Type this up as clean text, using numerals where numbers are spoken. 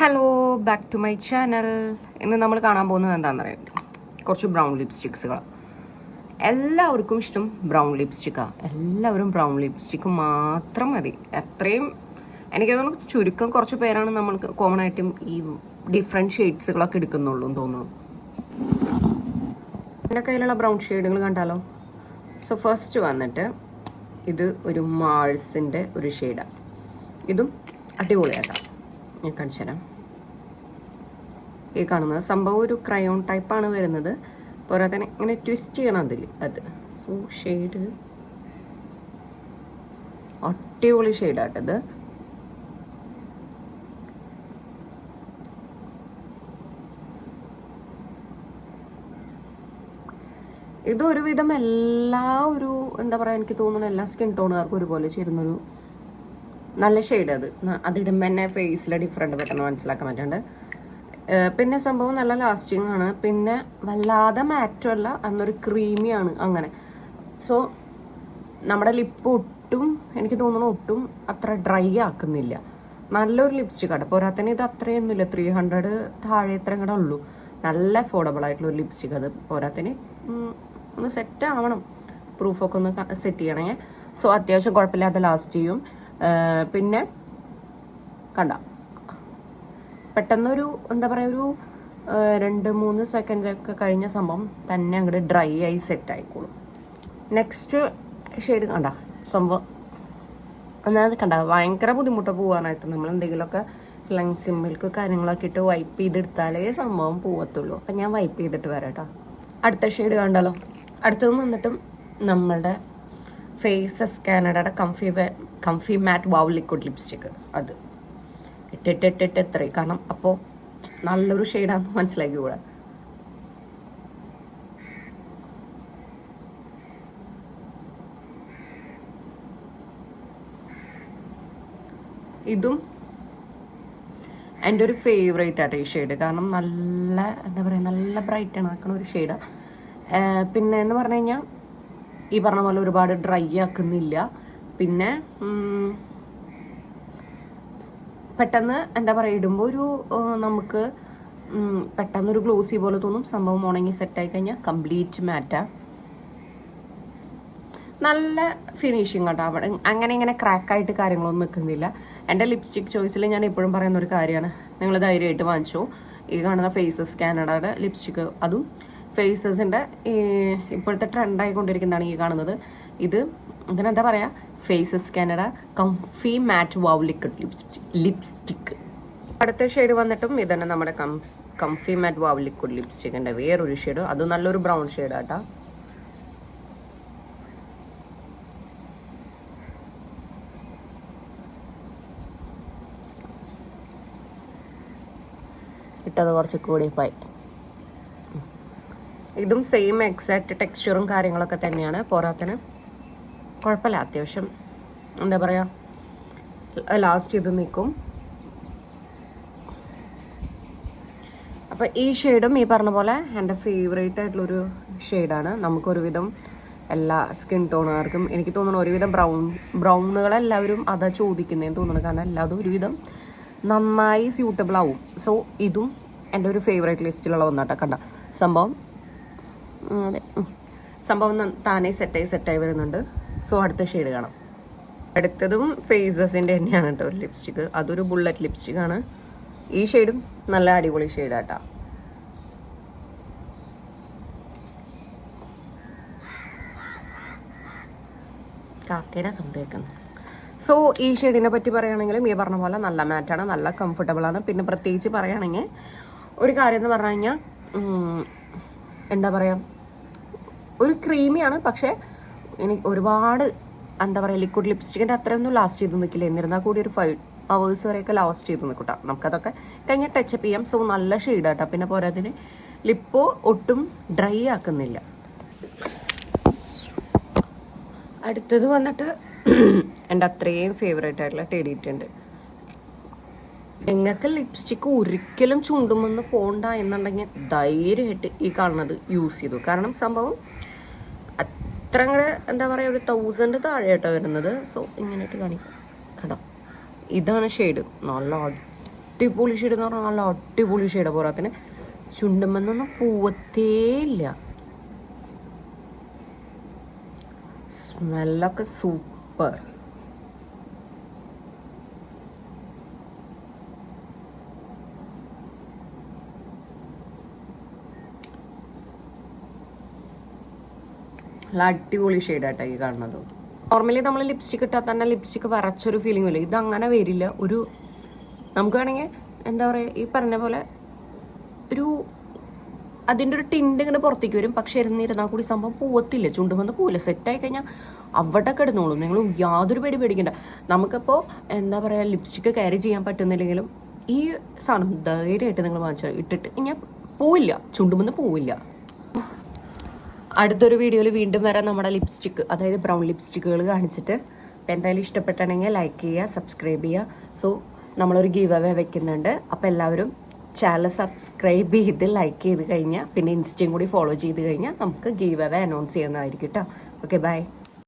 Hello, back to my channel. ഇന്ന് നമ്മൾ കാണാൻ പോകുന്നത് എന്താണെന്നറിയാം, കുറച്ച് ബ്രൗൺ ലിപ്സ്റ്റിക്സുകൾ. എല്ലാവർക്കും ഇഷ്ടം ബ്രൗൺ ലിപ്സ്റ്റിക്കാണ്. എല്ലാവരും ബ്രൗൺ ലിപ്സ്റ്റിക്ക് മാത്രം മതി. അത്രയും എനിക്ക് തോന്നുന്നു ചുരുക്കം കുറച്ച് പേരാണ് നമ്മൾക്ക് കോമൺ ആയിട്ടും ഈ ഡിഫറെൻറ്റ് ഷെയ്ഡ്സുകളൊക്കെ എടുക്കുന്നുള്ളൂ എന്ന് തോന്നുന്നു. എൻ്റെ കയ്യിലുള്ള ബ്രൗൺ ഷെയ്ഡുകൾ കണ്ടാലോ. സോ ഫസ്റ്റ് വന്നിട്ട് ഇത് ഒരു മാൾസിൻ്റെ ഒരു ഷെയ്ഡാണ്. ഇതും അടിപൊളിയായിട്ടാണ്. ഞാൻ കാണിച്ചു തരാം. ഈ കാണുന്നത് സംഭവം ഒരു ക്രയോൺ ടൈപ്പാണ് വരുന്നത്. പോരാതെ ഇങ്ങനെ ട്വിസ്റ്റ് ചെയ്യണം അതിൽ അത്. സോ ഷെയ്ഡ് അടിപൊളി ഷെയ്ഡാട്ടത്. ഇത് ഒരുവിധം എല്ലാ ഒരു എന്താ പറയുക, എനിക്ക് തോന്നുന്നു എല്ലാ സ്കിൻ ടോണുകാർക്കും ഒരുപോലെ ചേരുന്നൊരു നല്ല ഷെയ്ഡ്. അതിടുമ്പോൾ തന്നെ ഫേസിലെ ഡിഫറെൻറ്റ് പെട്ടെന്ന് മനസ്സിലാക്കാൻ പറ്റുന്നുണ്ട്. പിന്നെ സംഭവം നല്ല ലാസ്റ്റിംഗ് ആണ്. പിന്നെ വല്ലാതെ മാറ്റും അല്ല, അന്നൊരു ക്രീമിയാണ് അങ്ങനെ. സോ നമ്മുടെ ലിപ്പ് ഒട്ടും എനിക്ക് തോന്നുന്നു ഒട്ടും അത്ര ഡ്രൈ ആക്കുന്നില്ല. നല്ലൊരു ലിപ്സ്റ്റിക് ആണ്. പോരാത്തന്നെ ഇത് അത്രയൊന്നുമില്ല, 300 താഴെ ഇത്രയും കൂടെ ഉള്ളൂ. നല്ല അഫോർഡബിൾ ആയിട്ടുള്ള ഒരു ലിപ്സ്റ്റിക്. അത് പോരാത്തന്നെ ഒന്ന് സെറ്റ് ആവണം, പ്രൂഫൊക്കെ ഒന്ന് സെറ്റ് ചെയ്യണമെങ്കിൽ. സോ അത്യാവശ്യം കുഴപ്പമില്ലാതെ ലാസ്റ്റ് ചെയ്യും. പിന്നെ കണ്ട പെട്ടെന്നൊരു എന്താ പറയുക, ഒരു 2-3 സെക്കൻഡൊക്കെ കഴിഞ്ഞ സംഭവം തന്നെ അങ്ങോട്ട് ഡ്രൈ ആയി സെറ്റ് ആയിക്കോളും. നെക്സ്റ്റ് ഷെയ്ഡ് കണ്ട സംഭവം ഒന്നാമത് കണ്ട ഭയങ്കര ബുദ്ധിമുട്ട് പോകാനായിട്ട്. നമ്മൾ എന്തെങ്കിലുമൊക്കെ ലങ്സ് മിൽക്ക് കാര്യങ്ങളൊക്കെ ഇട്ട് വൈപ്പ് ചെയ്തെടുത്താലേ സംഭവം പോവത്തുള്ളൂ. അപ്പം ഞാൻ വൈപ്പ് ചെയ്തിട്ട് വരാം കേട്ടോ. അടുത്ത ഷെയ്ഡ് കണ്ടല്ലോ. അടുത്തതും വന്നിട്ടും നമ്മളുടെ ഫേസസ് കാനഡയുടെ കംഫി മാറ്റ് വാവ് ലിക്വിഡ് ലിപ്സ്റ്റിക്ക്. അത് ഇട്ടിട്ട് എത്രയും, കാരണം അപ്പോൾ നല്ലൊരു ഷെയ്ഡാണെന്ന് മനസ്സിലാക്കി കൂടെ. ഇതും എൻ്റെ ഒരു ഫേവറേറ്റ് ആയിട്ട് ഈ ഷെയ്ഡ്. കാരണം നല്ല എന്താ പറയുക, നല്ല ബ്രൈറ്റൺ ആക്കണ ഒരു ഷെയ്ഡാണ്. പിന്നെ എന്ന് പറഞ്ഞു കഴിഞ്ഞാൽ ഈ പറഞ്ഞ പോലെ ഒരുപാട് ഡ്രൈ ആക്കുന്നില്ല. പിന്നെ പെട്ടെന്ന് എന്താ പറയുക, ഇടുമ്പോൾ ഒരു നമുക്ക് പെട്ടെന്നൊരു ഗ്ലോസി പോലെ തോന്നും. സംഭവം ഉണങ്ങി സെറ്റായി കഴിഞ്ഞാൽ കംപ്ലീറ്റ് മാറ്റാ. നല്ല ഫിനിഷിങ് കേട്ടോ. അവിടെ അങ്ങനെ ഇങ്ങനെ ക്രാക്കായിട്ട് കാര്യങ്ങളൊന്നും നിൽക്കുന്നില്ല. എൻ്റെ ലിപ്സ്റ്റിക് ചോയ്സിൽ ഞാൻ എപ്പോഴും പറയുന്ന ഒരു കാര്യമാണ്, നിങ്ങൾ ധൈര്യമായിട്ട് വാങ്ങിച്ചോ. ഈ കാണുന്ന ഫേസസ് കാനഡയുടെ ലിപ്സ്റ്റിക്ക്, അതും ഫേസസിൻ്റെ ഇപ്പോഴത്തെ ട്രെൻഡായിക്കൊണ്ടിരിക്കുന്നതാണ് ഈ കാണുന്നത്. ഇത് ഇതിനെന്താ പറയുക, ഫേസസ് കാനഡ കംഫി മാറ്റ് വാവ് ലിക്വിഡ് ലിപ്സ്റ്റിക്ക്. അടുത്ത ഷെയ്ഡ് വന്നിട്ടും ഇതന്നെ നമ്മുടെ കംഫി മാറ്റ് വാവ് ലിക്വിഡ് ലിപ്സ്റ്റിക്കിൻ്റെ വേറൊരു ഷെയ്ഡ്. അത് നല്ലൊരു ബ്രൗൺ ഷെയ്ഡാട്ടാ. ഇട്ടത് കുറച്ച് കൂടിപ്പോയി. ഇതും സെയിം എക്സാക്റ്റ് ടെക്സ്ചറും കാര്യങ്ങളൊക്കെ തന്നെയാണ്. പോരാത്തിന് കുഴപ്പമില്ല, അത്യാവശ്യം എന്താ പറയുക ലാസ്റ്റ് ചെയ്ത് നിൽക്കും. അപ്പോൾ ഈ ഷെയ്ഡും ഈ പറഞ്ഞ പോലെ എൻ്റെ ഫേവറേറ്റ് ആയിട്ടുള്ളൊരു ഷെയ്ഡാണ്. നമുക്കൊരുവിധം എല്ലാ സ്കിൻ ടോണുകാർക്കും എനിക്ക് തോന്നുന്നു ഒരുവിധം ബ്രൗണുകളെല്ലാവരും അതാ ചോദിക്കുന്നതെന്ന് തോന്നുന്നു. കാരണം എല്ലാതും ഒരുവിധം നന്നായി സ്യൂട്ടബിൾ ആവും. സോ ഇതും എൻ്റെ ഒരു ഫേവറേറ്റ് ലിസ്റ്റിലുള്ള ഒന്നാട്ടോ. കണ്ട സംഭവം അതെ, സംഭവം താനേ സെറ്റായി വരുന്നുണ്ട്. സോ അടുത്ത ഷെയ്ഡ് കാണാം. അടുത്തതും ഫേസസിൻ്റെ തന്നെയാണ് കേട്ടോ ഒരു ലിപ്സ്റ്റിക്ക്. അതൊരു ബുള്ളറ്റ് ലിപ്സ്റ്റിക്കാണ്. ഈ ഷെയ്ഡും നല്ല അടിപൊളി ഷെയ്ഡാട്ടാ. കാക്കയുടെ സൗണ്ട് കേൾക്കണം. സോ ഈ ഷെയ്ഡിനെ പറ്റി പറയുകയാണെങ്കിലും ഈ പറഞ്ഞ പോലെ നല്ല മാറ്റാണ്, നല്ല കംഫർട്ടബിളാണ്. പിന്നെ പ്രത്യേകിച്ച് പറയുകയാണെങ്കിൽ ഒരു കാര്യം എന്ന് പറഞ്ഞു കഴിഞ്ഞാൽ എന്താ പറയുക, ഒരു ക്രീമിയാണ്. പക്ഷേ എനിക്ക് ഒരുപാട് എന്താ പറയുക ലിക്വിഡ് ലിപ്സ്റ്റിക്കിൻ്റെ അത്രയൊന്നും ലാസ്റ്റ് ചെയ്ത് നിൽക്കില്ല. എന്നിരുന്നാൽ കൂടി ഒരു 5 hours വരെയൊക്കെ ലാസ്റ്റ് ചെയ്ത് നിൽക്കട്ടോ. നമുക്കതൊക്കെ കഴിഞ്ഞ് ടച്ചപ്പ് ചെയ്യാം. സോ നല്ല ഷെയ്ഡാട്ടോ. പിന്നെ പോരാതിന് ലിപ്പോ ഒട്ടും ഡ്രൈ ആക്കുന്നില്ല. അടുത്തത് വന്നിട്ട് എൻ്റെ അത്രയും ഫേവറേറ്റ് ആയിട്ടുള്ള ടെഡിയുണ്ട്. നിങ്ങൾക്ക് ലിപ്സ്റ്റിക്ക് ഒരിക്കലും ചുണ്ടുമെന്ന് പോണ്ട എന്നുണ്ടെങ്കിൽ ധൈര്യമായിട്ട് ഈ കാണുന്നത് യൂസ് ചെയ്തു. കാരണം സംഭവം അത്ര കൂടെ എന്താ പറയുക, ഒരു 1000 താഴെയായിട്ടാണ് വരുന്നത്. സോ ഇങ്ങനെയായിട്ട് കാണിക്കാം. കണ്ടോ, ഇതാണ് ഷെയ്ഡ്. നല്ല അടിപൊളി ഷെയ്ഡ് എന്ന് പറഞ്ഞാൽ നല്ല അടിപൊളി ഷെയ്ഡ്. പോരാത്തിന് ചുണ്ടുമെന്നൊന്നും പോവത്തേയില്ല. സ്മെല്ലൊക്കെ സൂപ്പർ. നല്ല അടിപൊളി ഷെയ്ഡായിട്ടാണ് ഈ കാണുന്നത്. നോർമലി നമ്മൾ ലിപ്സ്റ്റിക് ഇട്ടാൽ തന്നെ ലിപ്സ്റ്റിക് വരച്ചൊരു ഫീലിംഗ് ഇല്ല. ഇതങ്ങനെ വരില്ല. ഒരു നമുക്ക് വേണമെങ്കിൽ എന്താ പറയുക, ഈ പറഞ്ഞ പോലെ ഒരു അതിൻ്റെ ഒരു ടിൻഡ് ഇങ്ങനെ പുറത്തേക്ക് വരും. പക്ഷെ ഇരുന്നിരുന്നാൽ കൂടി സംഭവം പോവത്തില്ല, ചുണ്ടുമെന്ന് പോവില്ല. സെറ്റായി കഴിഞ്ഞാൽ അവിടെ കിടന്നോളും. നിങ്ങൾ യാതൊരു പേടിക്കണ്ട. നമുക്കിപ്പോൾ എന്താ പറയുക, ലിപ്സ്റ്റിക്ക് ക്യാരി ചെയ്യാൻ പറ്റുന്നില്ലെങ്കിലും ഈ സാധനം ധൈര്യമായിട്ട് നിങ്ങൾ വാങ്ങിച്ചാൽ ഇട്ടിട്ട് ഇനി പോവില്ല, ചുണ്ടുമെന്ന് പോവില്ല. അടുത്തൊരു വീഡിയോയിൽ വീണ്ടും വരാം നമ്മുടെ ലിപ്സ്റ്റിക്ക്, അതായത് ബ്രൗൺ ലിപ്സ്റ്റിക്കുകൾ കാണിച്ചിട്ട്. അപ്പം എന്തായാലും ഇഷ്ടപ്പെട്ടാണെങ്കിൽ ലൈക്ക് ചെയ്യുക, സബ്സ്ക്രൈബ് ചെയ്യുക. സോ നമ്മളൊരു ഗീവ് അവേ വെക്കുന്നുണ്ട്. അപ്പോൾ എല്ലാവരും ചാനൽ സബ്സ്ക്രൈബ് ചെയ്ത് ലൈക്ക് ചെയ്ത് കഴിഞ്ഞാൽ പിന്നെ ഇൻസ്റ്റയും കൂടി ഫോളോ ചെയ്ത് കഴിഞ്ഞാൽ നമുക്ക് ഗീവ് അവേ അനൗൺസ് ചെയ്യുന്നതായിരിക്കും കേട്ടോ. Okay, by.